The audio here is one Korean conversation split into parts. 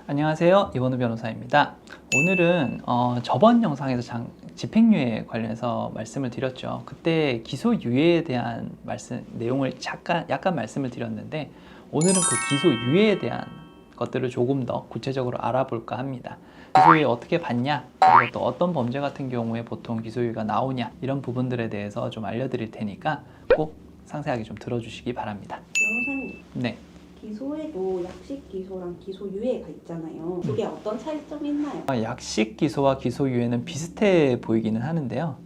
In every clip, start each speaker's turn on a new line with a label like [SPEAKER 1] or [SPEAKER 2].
[SPEAKER 1] 안녕하세요, 이원우 변호사입니다. 오늘은 저번 영상에서 집행유예 관련해서 말씀을 드렸죠. 그때 기소유예에 대한 내용을 약간 말씀을 드렸는데, 오늘은 그 기소유예에 대한 것들을 조금 더 구체적으로 알아볼까 합니다. 기소유예 어떻게 받냐, 그리고 또 어떤 범죄 같은 경우에 보통 기소유예가 나오냐, 이런 부분들에 대해서 좀 알려드릴 테니까 꼭 상세하게 좀 들어주시기 바랍니다.
[SPEAKER 2] 변호사님,
[SPEAKER 1] 네.
[SPEAKER 2] 기소에도 약식 기소랑 기소유예가 있잖아요. 그게 어떤 차이점이 있나요?
[SPEAKER 1] 약식 기소와 기소유예는 비슷해 보이기는 하는데요.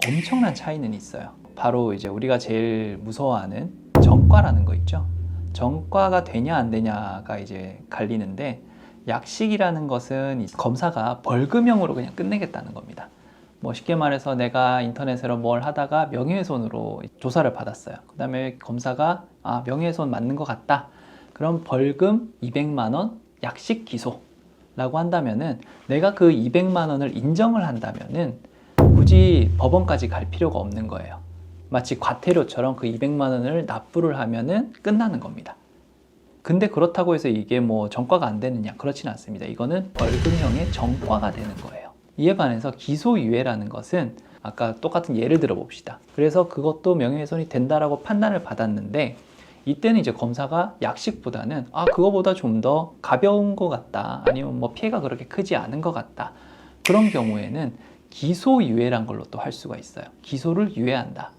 [SPEAKER 1] 엄청난 차이는 있어요. 바로 이제 우리가 제일 무서워하는 전과라는 거 있죠. 전과가 되냐 안 되냐가 이제 갈리는데, 약식이라는 것은 검사가 벌금형으로 그냥 끝내겠다는 겁니다. 뭐 쉽게 말해서 내가 인터넷으로 뭘 하다가 명예훼손으로 조사를 받았어요. 그 다음에 검사가 명예훼손 맞는 것 같다. 그럼 벌금 200만 원 약식 기소라고 한다면은, 내가 그 200만 원을 인정을 한다면은 굳이 법원까지 갈 필요가 없는 거예요. 마치 과태료처럼 그 200만 원을 납부를 하면은 끝나는 겁니다. 근데 그렇다고 해서 이게 뭐 전과가 안 되느냐? 그렇지는 않습니다. 이거는 벌금형의 전과가 되는 거예요. 이에 반해서 기소유예라는 것은, 아까 똑같은 예를 들어 봅시다. 그래서 그것도 명예훼손이 된다라고 판단을 받았는데, 이때는 이제 검사가 약식보다는 그거보다 좀 더 가벼운 것 같다, 아니면 뭐 피해가 그렇게 크지 않은 것 같다, 그런 경우에는 기소유예란 걸로 또 할 수가 있어요. 기소를 유예한다.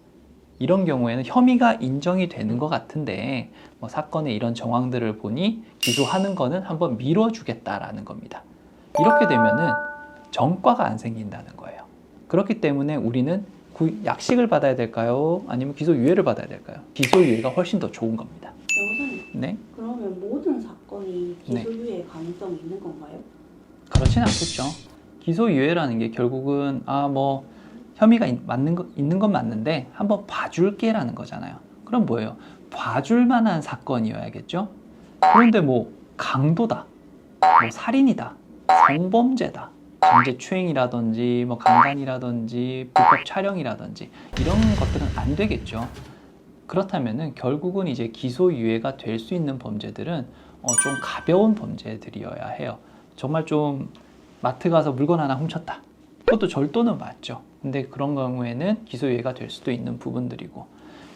[SPEAKER 1] 이런 경우에는 혐의가 인정이 되는 것 같은데, 뭐 사건의 이런 정황들을 보니 기소하는 거는 한번 미뤄주겠다라는 겁니다. 이렇게 되면은 전과가 안 생긴다는 거예요. 그렇기 때문에 우리는 약식을 받아야 될까요? 아니면 기소유예를 받아야 될까요? 기소유예가 훨씬 더 좋은 겁니다.
[SPEAKER 2] 변호사님,
[SPEAKER 1] 네?
[SPEAKER 2] 그러면 모든 사건이 기소유예 가능성이 있는 건가요?
[SPEAKER 1] 그렇진 않겠죠. 기소유예라는 게 결국은 뭐 혐의가 있는 건 맞는데 한번 봐줄게라는 거잖아요. 그럼 뭐예요? 봐줄 만한 사건이어야겠죠. 그런데 뭐 강도다, 뭐 살인이다, 성범죄다, 강제추행이라든지 뭐 강간이라든지 불법 촬영이라든지 이런 것들은 안 되겠죠. 그렇다면은 결국은 이제 기소유예가 될 수 있는 범죄들은 좀 가벼운 범죄들이어야 해요. 정말 좀 마트 가서 물건 하나 훔쳤다, 그것도 절도는 맞죠. 근데 그런 경우에는 기소유예가 될 수도 있는 부분들이고,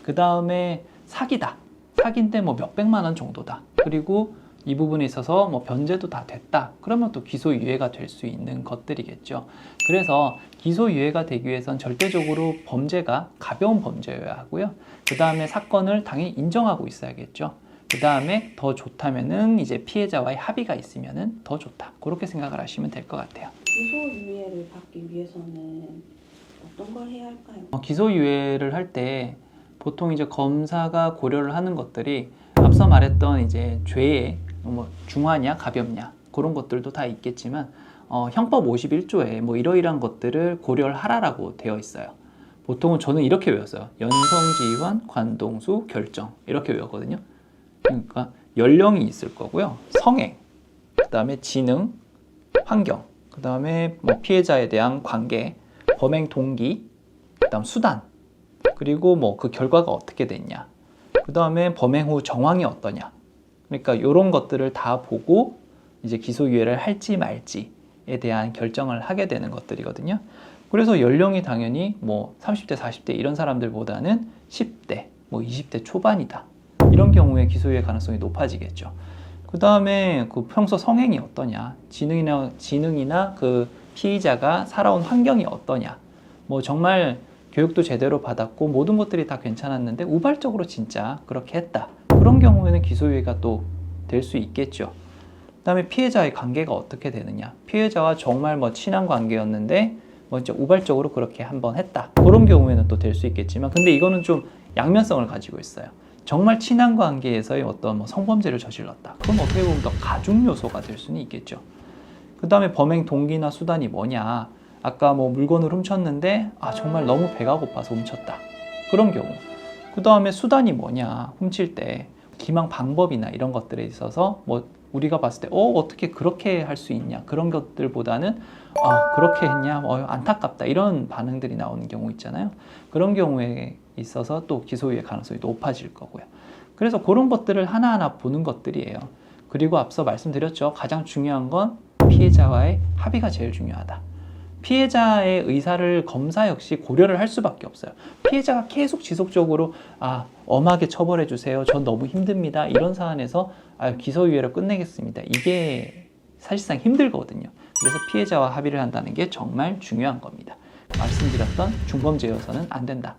[SPEAKER 1] 그 다음에 사기다, 사기인데 뭐 몇백만 원 정도다, 그리고 이 부분에 있어서 뭐 변제도 다 됐다, 그러면 또 기소유예가 될 수 있는 것들이겠죠. 그래서 기소유예가 되기 위해선 절대적으로 범죄가 가벼운 범죄여야 하고요. 그 다음에 사건을 당연히 인정하고 있어야겠죠. 그 다음에 더 좋다면은 이제 피해자와의 합의가 있으면은 더 좋다, 그렇게 생각을 하시면 될 것 같아요.
[SPEAKER 2] 기소유예를 받기 위해서는 어떤 걸 해야 할까요?
[SPEAKER 1] 기소유예를 할 때 보통 이제 검사가 고려를 하는 것들이, 앞서 말했던 이제 죄의 뭐 중하냐 가볍냐 그런 것들도 다 있겠지만, 형법 51조에 뭐 이러이러한 것들을 고려를 하라라고 되어 있어요. 보통은 저는 이렇게 외웠어요. 연성지휘관, 관동수, 결정, 이렇게 외웠거든요. 그러니까 연령이 있을 거고요, 성애, 그 다음에 지능, 환경, 그 다음에 뭐 피해자에 대한 관계, 범행 동기, 그 다음 수단, 그리고 뭐 그 결과가 어떻게 됐냐, 그 다음에 범행 후 정황이 어떠냐. 그러니까 이런 것들을 다 보고 이제 기소유예를 할지 말지에 대한 결정을 하게 되는 것들이거든요. 그래서 연령이 당연히 뭐 30대, 40대 이런 사람들보다는 10대, 뭐 20대 초반이다, 이런 경우에 기소유예 가능성이 높아지겠죠. 그 다음에 그 평소 성행이 어떠냐, 지능이나 그 피의자가 살아온 환경이 어떠냐, 뭐 정말 교육도 제대로 받았고 모든 것들이 다 괜찮았는데 우발적으로 진짜 그렇게 했다, 그런 경우에는 기소유예가 또 될 수 있겠죠. 그 다음에 피해자의 관계가 어떻게 되느냐, 피해자와 정말 뭐 친한 관계였는데 뭐 이제 우발적으로 그렇게 한번 했다, 그런 경우에는 또 될 수 있겠지만, 근데 이거는 좀 양면성을 가지고 있어요. 정말 친한 관계에서의 어떤 뭐 성범죄를 저질렀다, 그럼 어떻게 보면 더 가중 요소가 될 수는 있겠죠. 그 다음에 범행 동기나 수단이 뭐냐, 아까 뭐 물건을 훔쳤는데 정말 너무 배가 고파서 훔쳤다, 그런 경우. 그 다음에 수단이 뭐냐, 훔칠 때 기망 방법이나 이런 것들에 있어서 뭐 우리가 봤을 때 어떻게 그렇게 할 수 있냐, 그런 것들보다는 그렇게 했냐, 안타깝다, 이런 반응들이 나오는 경우 있잖아요. 그런 경우에 있어서 또 기소유예 가능성이 높아질 거고요. 그래서 그런 것들을 하나하나 보는 것들이에요. 그리고 앞서 말씀드렸죠. 가장 중요한 건 피해자와의 합의가 제일 중요하다. 피해자의 의사를 검사 역시 고려를 할 수밖에 없어요. 피해자가 계속 지속적으로 엄하게 처벌해 주세요. 전 너무 힘듭니다. 이런 사안에서 기소유예로 끝내겠습니다. 이게 사실상 힘들거든요. 그래서 피해자와 합의를 한다는 게 정말 중요한 겁니다. 말씀드렸던 중범죄여서는 안 된다.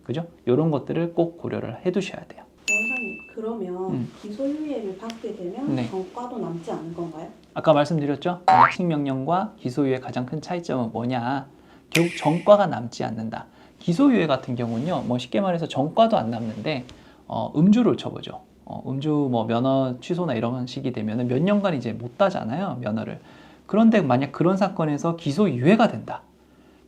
[SPEAKER 1] 그죠? 이런 것들을 꼭 고려를 해 두셔야 돼요.
[SPEAKER 2] 변호사님, 그러면 기소유예를 받게 되면
[SPEAKER 1] 네.
[SPEAKER 2] 전과도 남지 않은 건가요?
[SPEAKER 1] 아까 말씀드렸죠? 약식 명령과 기소유예 가장 큰 차이점은 뭐냐? 결국 전과가 남지 않는다. 기소유예 같은 경우는요, 쉽게 말해서 전과도 안 남는데 음주를 쳐보죠. 음주 면허 취소나 이런 식이 되면 몇 년간 이제 못 따잖아요, 면허를. 그런데 만약 그런 사건에서 기소유예가 된다.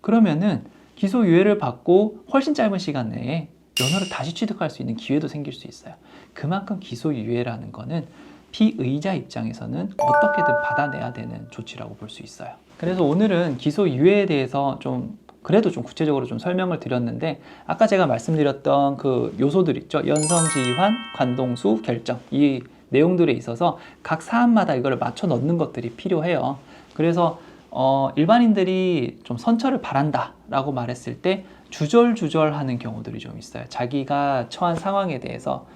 [SPEAKER 1] 그러면은 기소유예를 받고 훨씬 짧은 시간 내에 면허를 다시 취득할 수 있는 기회도 생길 수 있어요. 그만큼 기소유예라는 거는 피의자 입장에서는 어떻게든 받아내야 되는 조치라고 볼 수 있어요. 그래서 오늘은 기소유예에 대해서 그래도 좀 구체적으로 좀 설명을 드렸는데, 아까 제가 말씀드렸던 그 요소들 있죠. 연성지휘환, 관동수, 결정. 이 내용들에 있어서 각 사안마다 이걸 맞춰 넣는 것들이 필요해요. 그래서 일반인들이 좀 선처를 바란다 라고 말했을 때 주절주절 하는 경우들이 좀 있어요. 자기가 처한 상황에 대해서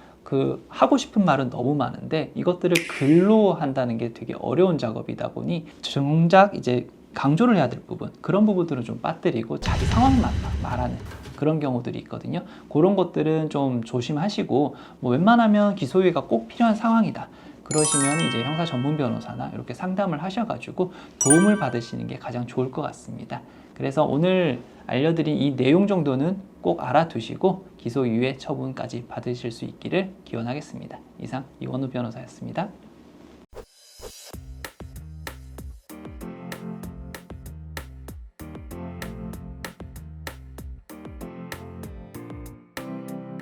[SPEAKER 1] 하고 싶은 말은 너무 많은데 이것들을 글로 한다는 게 되게 어려운 작업이다 보니 정작 이제 강조를 해야 될 부분, 그런 부분들은 좀 빠뜨리고 자기 상황만 말하는 그런 경우들이 있거든요. 그런 것들은 좀 조심하시고, 웬만하면 기소유예가 꼭 필요한 상황이다. 그러시면 이제 형사 전문 변호사나 이렇게 상담을 하셔가지고 도움을 받으시는 게 가장 좋을 것 같습니다. 그래서 오늘 알려드린 이 내용 정도는 꼭 알아두시고 기소유예 처분까지 받으실 수 있기를 기원하겠습니다. 이상 이원우 변호사였습니다.